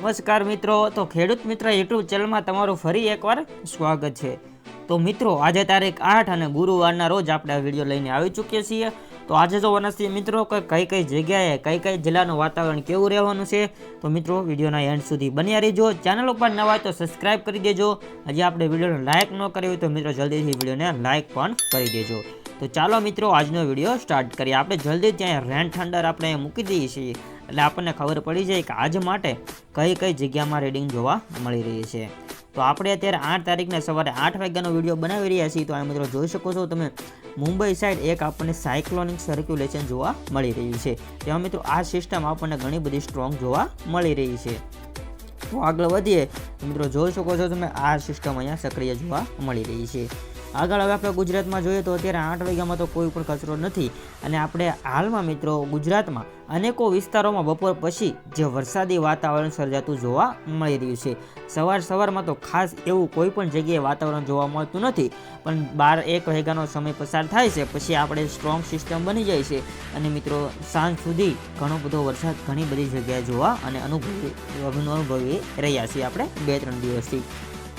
નમસ્કાર મિત્રો, તો ખેડૂત મિત્ર યુટ્યુબ ચેનલમાં તમારું ફરી એકવાર સ્વાગત છે। તો મિત્રો આજે તારીખ 8 અને ગુરુવારના રોજ આપણે આ વિડીયો લઈને આવી ચૂક્યા છીએ। તો આજે જોવાના છીએ મિત્રો કે કઈ જગ્યાએ કઈ જિલ્લાનું વાતાવરણ કેવું રહેવાનું છે। તો મિત્રો વિડીયોના એન્ડ સુધી બન્યા રહેજો। ચેનલ ઉપર નવા હોય તો સબસ્ક્રાઇબ કરી દેજો। હજી આપણે વિડીયોને લાઇક ન કરી હોય તો મિત્રો જલ્દીથી વિડીયોને લાઇક પણ કરી દેજો। તો ચાલો મિત્રો આજનો વિડીયો સ્ટાર્ટ કરીએ। આપણે જલ્દી ત્યાં રેન થંડર આપણે મૂકી દઈએ છીએ એટલે આપણને ખબર પડી જાય કે આજ માટે કઈ જગ્યામાં રીડિંગ જોવા મળી રહી છે। તો આપણે અત્યારે 8 તારીખને સવારે 8 વાગ્યાનો વિડીયો બનાવી રહ્યા છીએ। તો આ મિત્રો જોઈ શકો છો તમે મુંબઈ સાઈડ એક આપણને સાયક્લોનિક સર્ક્યુલેશન જોવા મળી રહ્યું છે। તેમાં મિત્રો આ સિસ્ટમ આપણને ઘણી બધી સ્ટ્રોંગ જોવા મળી રહી છે। તો આગળ વધીએ તો મિત્રો જોઈ શકો છો તમે આ સિસ્ટમ અહીંયા સક્રિય જોવા મળી રહી છે। આગળ હવે આપણે ગુજરાતમાં જોઈએ તો અત્યારે 8 વાગ્યામાં તો કોઈ પણ કચરો નથી અને આપણે હાલમાં મિત્રો ગુજરાતમાં અનેકો વિસ્તારોમાં બપોર પછી જે વરસાદી વાતાવરણ સર્જાતું જોવા મળી રહ્યું છે। સવારમાં તો ખાસ એવું કોઈ પણ જગ્યાએ વાતાવરણ જોવા મળતું નથી, પણ 12-1 વાગ્યાનો સમય પસાર થાય છે પછી આપણે સ્ટ્રોંગ સિસ્ટમ બની જાય છે અને મિત્રો સાંજ સુધી ઘણો બધો વરસાદ ઘણી બધી જગ્યાએ જોવા અને અનુભવી રહ્યા છીએ આપણે 2-3 દિવસથી।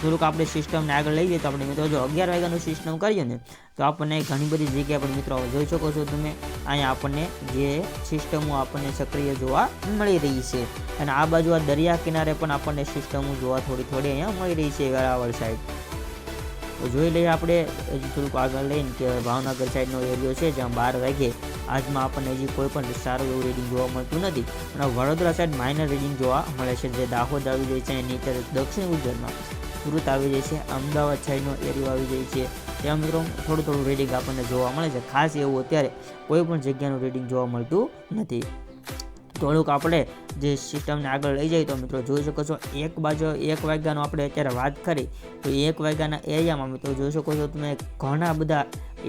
થોડુંક આપણે સિસ્ટમને આગળ લઈ જઈએ તો આપણે મિત્રો જો 11 વાગ્યાનું સિસ્ટમ કરીએ ને તો આપણને ઘણી બધી જગ્યા પર મિત્રો જોઈ શકો છો તમે અહીંયા આપણને જે સિસ્ટમો આપણને સક્રિય જોવા મળી રહી છે અને આ બાજુ આ દરિયા કિનારે પણ આપણને સિસ્ટમો જોવા થોડી અહીંયા મળી રહી છે વેરાવળ સાઈડ। તો જોઈ લઈએ આપણે હજી થોડુંક આગળ લઈને કે ભાવનગર સાઈડનો એરિયો છે જ્યાં 12 વાગે આજમાં આપણને હજી કોઈ પણ સારું એવું રીડિંગ જોવા મળતું નથી, અને વડોદરા સાઈડ માઇનર રીડિંગ જોવા મળે છે જે દાહોદ આવી જાય છે, નીચે દક્ષિણ ગુજરાતમાં સુરત આવી જાય છે, અમદાવાદ સાઈડનો એરિયો આવી જાય છે, ત્યાં મિત્રો થોડું રીડિંગ આપણને જોવા મળે છે। ખાસ એવું અત્યારે કોઈ પણ જગ્યાનું રીડિંગ જોવા મળતું નથી। થોડુંક આપણે જે સિસ્ટમને આગળ લઈ જઈએ તો મિત્રો જોઈ શકો છો 1 વાગ્યાનો આપણે અત્યારે વાત કરી તો 1 વાગ્યાના એરિયામાં મિત્રો જોઈ શકો છો તમે ઘણા બધા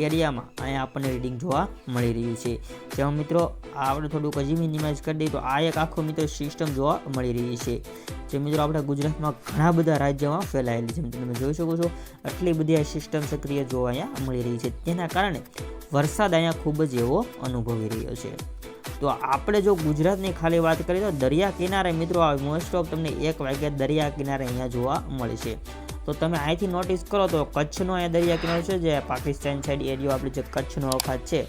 એરિયામાં અહીંયા આપણને રીડિંગ જોવા મળી રહ્યું છે। જેમાં મિત્રો આપણે થોડુંક હજી મિનિમાઇઝ કરી દઈએ તો આ એક આખો મિત્રો સિસ્ટમ જોવા મળી રહી છે જે મિત્રો આપણે ગુજરાતમાં ઘણા બધા રાજ્યોમાં ફેલાયેલી છે। તમે જોઈ શકો છો આટલી બધી આ સિસ્ટમ સક્રિય જોવા અહીંયા મળી રહી છે, તેના કારણે વરસાદ અહીંયા ખૂબ જ એવો અનુભવી રહ્યો છે। તો આપણે જો ગુજરાતની ખાલી વાત કરીએ તો દરિયા કિનારે મિત્રો મોસ્ટ ઓફ તમને 1 વાગ્યા દરિયા કિનારે અહીંયા જોવા મળે છે। તો તમે અહીંથી નોટિસ કરો તો કચ્છનો અહીંયા દરિયા કિનારો છે જે પાકિસ્તાન સાઈડ એરિયો આપણે જે કચ્છનો અખાત છે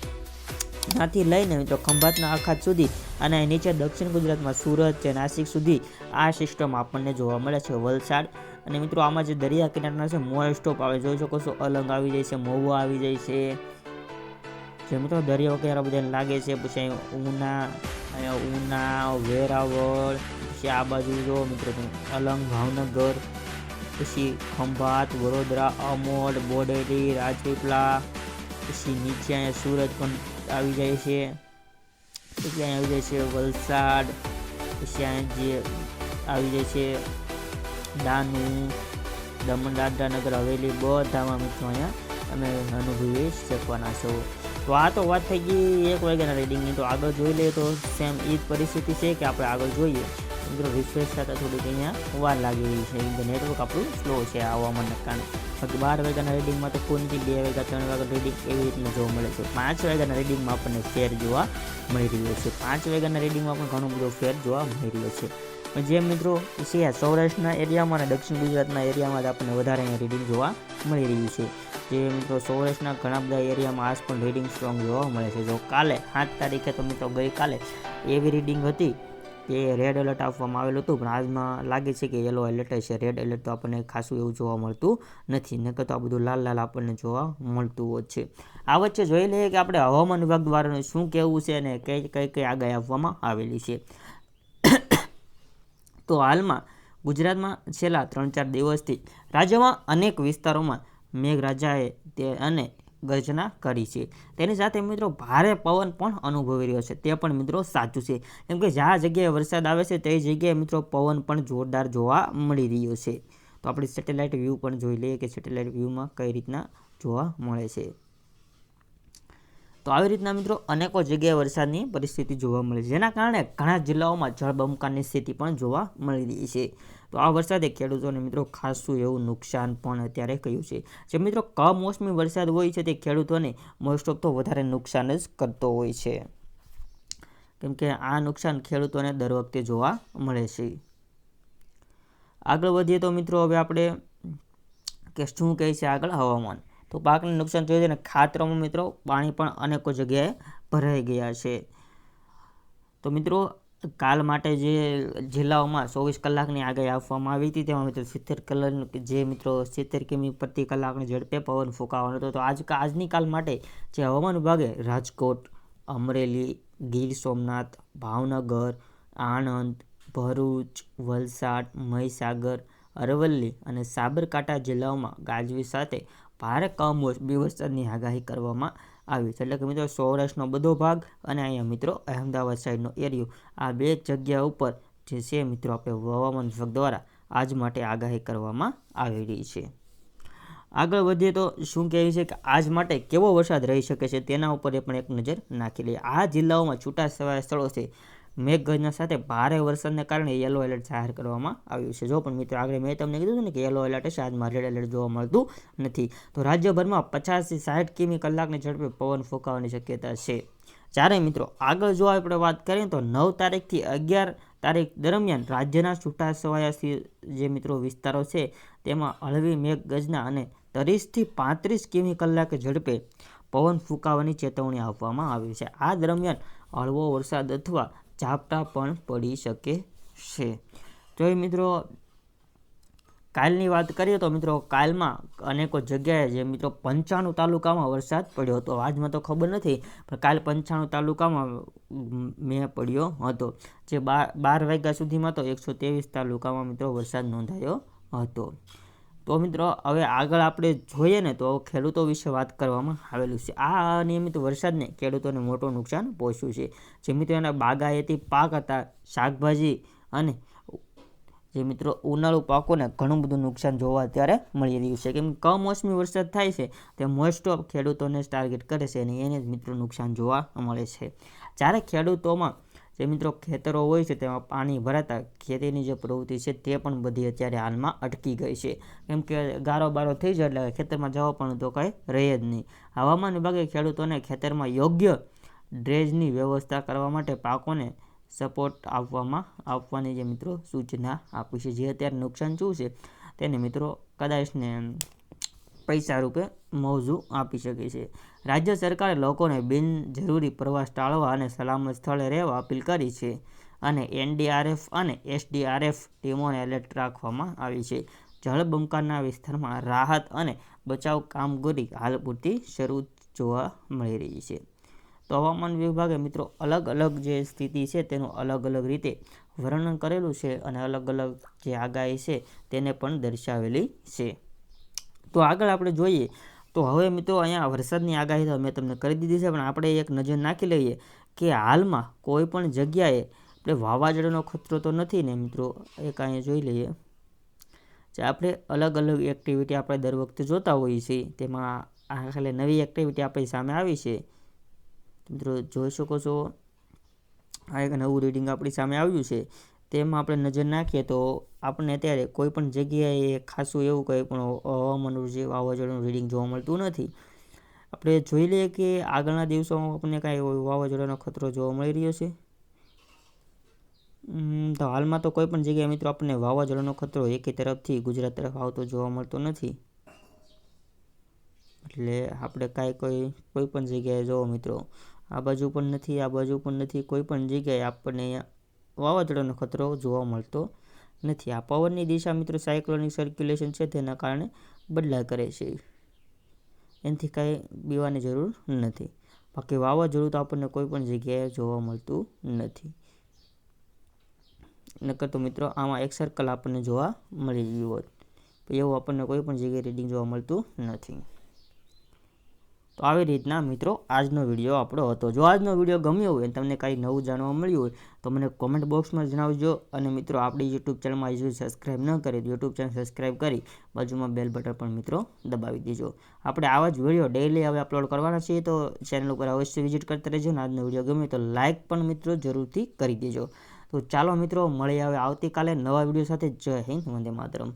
ત્યાંથી લઈને મિત્રો ખંભાતના અખાત સુધી અને નીચે દક્ષિણ ગુજરાતમાં સુરત છે નાસિક સુધી આ સિસ્ટમ આપણને જોવા મળે છે, વલસાડ અને મિત્રો આમાં જે દરિયા કિનારના છે મોસ્ટ ઓફ આવે જોઈ શકો છો અલંગ આવી જાય છે, મહુવા આવી જાય છે, જે મિત્રો દરિયા વગેરે બધાને લાગે છે। પછી અહીંયા ઉના વેરાવળ, પછી આ બાજુ જો મિત્રો અલંગ ભાવનગર, પછી ખંભાત વડોદરા અમોદ બોડેલી રાજપીપળા, પછી નીચે અહીંયા સુરત પણ આવી જાય છે, પછી અહીંયા આવી જાય છે વલસાડ, પછી અહીંયા જે આવી જાય છે દાનું, દમણ દાદરાનગર હવેલી બધામાં મિત્રો અહીંયા અમે અનુભવી શકવાના છો। તો આ તો વાત થઈ ગઈ 1 વાગ્યાના રીડિંગની। તો આગળ જોઈ લઈએ તો સેમ એ જ પરિસ્થિતિ છે કે આપણે આગળ જોઈએ મિત્રો રિફ્રેશ થતાં થોડીક અહીંયા વાર લાગી રહી છે કેમ કે નેટવર્ક આપણું સ્લો છે આ હવામાનના કારણે। બાકી 12 વાગ્યાના રીડિંગમાં તો કોઈ નથી, 2 વાગ્યા 3 વાગ્યા રીડિંગ એવી રીતના જોવા મળે છે। 5 વાગ્યાના રીડિંગમાં આપણને ફેર જોવા મળી રહ્યો છે, 5 વાગ્યાના રીડિંગમાં પણ ઘણો બધો ફેર જોવા મળી રહ્યો છે। પણ જે મિત્રો છે સૌરાષ્ટ્રના એરિયામાં અને દક્ષિણ ગુજરાતના એરિયામાં જ આપણને વધારે અહીંયા રીડિંગ જોવા મળી રહ્યું છે। જે મિત્રો સૌરાષ્ટ્રના ઘણા બધા એરિયામાં આજ પણ રીડિંગ સ્ટ્રોંગ જોવા મળે છે। જો કાલે 7 તારીખે તો મિત્રો ગઈકાલે એવી રીડિંગ હતી કે રેડ એલર્ટ આપવામાં આવેલું હતું, પણ આજમાં લાગે છે કે યલો એલર્ટ છે। રેડ એલર્ટ તો આપણને ખાસું એવું જોવા મળતું નથી, નકર તો આ બધું લાલ આપણને જોવા મળતું હોય છે। આ વચ્ચે જોઈ લઈએ કે આપણે હવામાન વિભાગ દ્વારા શું કહેવું છે અને કઈ આગાહી આપવામાં આવેલી છે। તો હાલમાં ગુજરાતમાં છેલ્લા 3-4 દિવસથી રાજ્યમાં અનેક વિસ્તારોમાં મેઘરાજાએ અને ગર્જના કરી છે, તેની સાથે મિત્રો ભારે પવન પણ અનુભવી રહ્યો છે। તે પણ મિત્રો સાચું છે કેમ કે જ્યાં જગ્યાએ વરસાદ આવે છે તે જગ્યાએ મિત્રો પવન પણ જોરદાર જોવા મળી રહ્યો છે। તો આપણે સેટેલાઇટ વ્યૂ પણ જોઈ લઈએ કે સેટેલાઇટ વ્યૂમાં કઈ રીતના જોવા મળે છે। તો આવી રીતના મિત્રો અનેકો જગ્યાએ વરસાદની પરિસ્થિતિ જોવા મળે છે, જેના કારણે ઘણા જિલ્લાઓમાં જળબંબાકારની સ્થિતિ પણ જોવા મળી રહી છે। તો આ વરસાદે ખેડૂતોને મિત્રો ખાસું એવું નુકસાન પણ અત્યારે કહ્યું છે। જે મિત્રો કમોસમી વરસાદ હોય છે તે ખેડૂતોને મોસ્ટ ઓફ તો વધારે નુકસાન જ કરતો હોય છે, કેમ કે આ નુકસાન ખેડૂતોને દર વખતે જોવા મળે છે। આગળ વધીએ તો મિત્રો હવે આપણે કે શું કહે છે આગળ હવામાન. તો પાકને નુકસાન થયું છે અને ખાતરોમાં મિત્રો પાણી પણ અનેકો જગ્યાએ ભરાઈ ગયા છે. તો મિત્રો કાલ માટે જે જિલ્લાઓમાં 24 કલાકની આગાહી આપવામાં આવી હતી તેમાં મિત્રો 70 કિમી પ્રતિ કલાકની ઝડપે પવન ફૂંકાવાનો હતો. તો આજની કાલ માટે જે હવામાન વિભાગે રાજકોટ, અમરેલી, ગીર સોમનાથ, ભાવનગર, આણંદ, ભરૂચ, વલસાડ, મહીસાગર, અરવલ્લી અને સાબરકાંઠા જિલ્લાઓમાં ગાજવીજ સાથે ભારે કમોસમી વરસાદની આગાહી કરવામાં આવી છે. એટલે કે મિત્રો સૌરાષ્ટ્રનો બધો ભાગ અને અહીંયા મિત્રો અહેમદાબાદ સાઈડનો એરિયો, આ બે જગ્યા ઉપર જે છે મિત્રો આપણે હવામાન વિભાગ દ્વારા આજ માટે આગાહી કરવામાં આવી રહી છે. આગળ વધીએ તો શું કહેવું છે કે આજ માટે કેવો વરસાદ રહી શકે છે તેના ઉપર પણ એક નજર નાખી લઈએ. આ જિલ્લાઓમાં છૂટાછવાયા સ્થળો છે મેઘગર્જના સાથે ભારે વરસાદને કારણે યલો એલર્ટ જાહેર કરવામાં આવ્યું છે. જો પણ મિત્રો આગળ મેં તમને કીધું હતું ને કે યલો એલર્ટ હશે, આજમાં રેડ એલર્ટ જોવા મળતું નથી. તો રાજ્યભરમાં 50 થી 60 કિમી કલાકની ઝડપે પવન ફૂંકાવાની શક્યતા છે. જ્યારે મિત્રો આગળ જો આપણે વાત કરીએ તો 9 તારીખથી 11 તારીખ દરમિયાન રાજ્યના છૂટાછવાયા જે મિત્રો વિસ્તારો છે તેમાં હળવી મેઘગર્જના અને 30 થી 35 કિમી કલાકે ઝડપે પવન ફૂંકાવાની ચેતવણી આપવામાં આવી છે. આ દરમિયાન હળવો વરસાદ અથવા ઝાપટા પણ પડી શકે છે. તો એ મિત્રો કાલની વાત કરીએ તો મિત્રો કાલમાં અનેકો જગ્યાએ જે મિત્રો 95 તાલુકામાં વરસાદ પડ્યો હતો. આજમાં તો ખબર નથી, પણ કાલ 95 તાલુકામાં મેં પડ્યો હતો. જે 12 વાગ્યા સુધીમાં તો 123 તાલુકામાં મિત્રો વરસાદ નોંધાયો હતો. તો મિત્રો હવે આગળ આપણે જોઈએ ને તો ખેડૂતો વિશે વાત કરવામાં આવેલું છે. આ અનિયમિત વરસાદને ખેડૂતોને મોટું નુકસાન પહોંચ્યું છે. જે મિત્રો એના બાગાયતી પાક હતા, શાકભાજી અને જે મિત્રો ઉનાળુ પાકોને ઘણું બધું નુકસાન જોવા અત્યારે મળી રહ્યું છે. કેમ કમોસમી વરસાદ થાય છે તે મોસ્ટ ઓફ ખેડૂતોને ટાર્ગેટ કરે છે અને એને જ મિત્રો નુકસાન જોવા મળે છે. જ્યારે ખેડૂતોમાં જે મિત્રો ખેતરો હોય છે તેમાં પાણી ભરાતા ખેતીની જે પ્રવૃત્તિ છે તે પણ બધી અત્યારે હાલમાં અટકી ગઈ છે. કેમ કે ગારો બારો થઈ જાય એટલે ખેતરમાં જવા પણ તો કંઈ રહે જ નહીં. હવામાન વિભાગે ખેડૂતોને ખેતરમાં યોગ્ય ડ્રેનેજની વ્યવસ્થા કરવા માટે પાકોને સપોર્ટ આપવાની જે મિત્રો સૂચના આપી છે. જે અત્યારે નુકસાન થયું છે તેને મિત્રો કદાચને પૈસા રૂપે મોજું આપી શકે છે. રાજ્ય સરકારે લોકોને બિનજરૂરી પ્રવાસ ટાળવા અને સલામત સ્થળે રહેવા અપીલ કરી છે અને NDRF અને SDRF ટીમોને એલર્ટ રાખવામાં આવી છે. જળબંબાકારના વિસ્તારમાં રાહત અને બચાવ કામગીરી હાલ પૂરતી શરૂ જોવા મળી રહી છે. તો હવામાન વિભાગે મિત્રો અલગ અલગ જે સ્થિતિ છે તેનું અલગ અલગ રીતે વર્ણન કરેલું છે અને અલગ અલગ જે આગાહી છે તેને પણ દર્શાવેલી છે. તો આગળ આપણે જોઈએ તો હવે મિત્રો અહીંયા વરસાદની આગાહી તો મેં તમને કરી દીધી છે, પણ આપણે એક નજર નાખી લઈએ કે હાલમાં કોઈ પણ જગ્યાએ આપણે વાવાઝોડાનો ખતરો તો નથી ને મિત્રો. એક અહીંયા જોઈ લઈએ જે આપણે અલગ અલગ એક્ટિવિટી આપણે દર વખતે જોતા હોઈએ છીએ, તેમાં આ ખાલી નવી એક્ટિવિટી આપણી સામે આવી છે. મિત્રો જોઈ શકો છો આ એક નવું રીડિંગ આપણી સામે આવ્યું છે. તેમાં આપણે નજર નાખીએ તો આપણને અત્યારે કોઈ પણ જગ્યાએ ખાસું એવું કંઈ પણ હવામાનનું જે વાવાઝોડાનું રીડિંગ જોવા મળતું નથી. આપણે જોઈ લઈએ કે આગળના દિવસોમાં આપણને કાંઈ વાવાઝોડાનો ખતરો જોવા મળી રહ્યો છે. તો હાલમાં તો કોઈ પણ જગ્યાએ મિત્રો આપણને વાવાઝોડાનો ખતરો એકી તરફથી ગુજરાત તરફ આવતો જોવા મળતો નથી. એટલે આપણે કોઈ પણ જગ્યાએ જોવો મિત્રો આ બાજુ પણ નથી, આ બાજુ પણ નથી, કોઈ પણ જગ્યાએ આપણને અહીંયા વાવાઝોડાનો ખતરો જોવા મળતો નથી. આ પવનની દિશા મિત્રો સાયક્લોનિક સર્ક્યુલેશન છે તેના કારણે બદલાયા કરે છે. એનાથી કાંઈ બીવાની જરૂર નથી. બાકી વાવાઝોડું તો આપણને કોઈ પણ જગ્યાએ જોવા મળતું નથી. નકર તો મિત્રો આમાં એક સર્કલ આપણને જોવા મળી ગયું હોત, એવું આપણને કોઈ પણ જગ્યાએ રીડિંગ જોવા મળતું નથી. તો આવી રીતના મિત્રો આજનો વિડીયો આપણો હતો. જો આજનો વિડીયો ગમ્યો હોય અને તમને કાંઈ નવું જાણવા મળ્યું હોય તો મને કોમેન્ટ બોક્સમાં જણાવજો. અને મિત્રો આપણી યુટ્યુબ ચેનલમાં હજુ સબસ્ક્રાઈબ ન કરી તો યુટ્યુબ ચેનલ સબસ્ક્રાઈબ કરી બાજુમાં બેલ બટન પણ મિત્રો દબાવી દેજો. આપણે આવા જ વિડીયો ડેઈલી હવે અપલોડ કરવાના છીએ, તો ચેનલ ઉપર અવશ્ય વિઝિટ કરતા રહેજો. અને આજનો વિડીયો ગમે તો લાઇક પણ મિત્રો જરૂરથી કરી દેજો. તો ચાલો મિત્રો મળીએ હવે આવતીકાલે નવા વિડીયો સાથે. જય હિન્દ, વંદે માતરમ.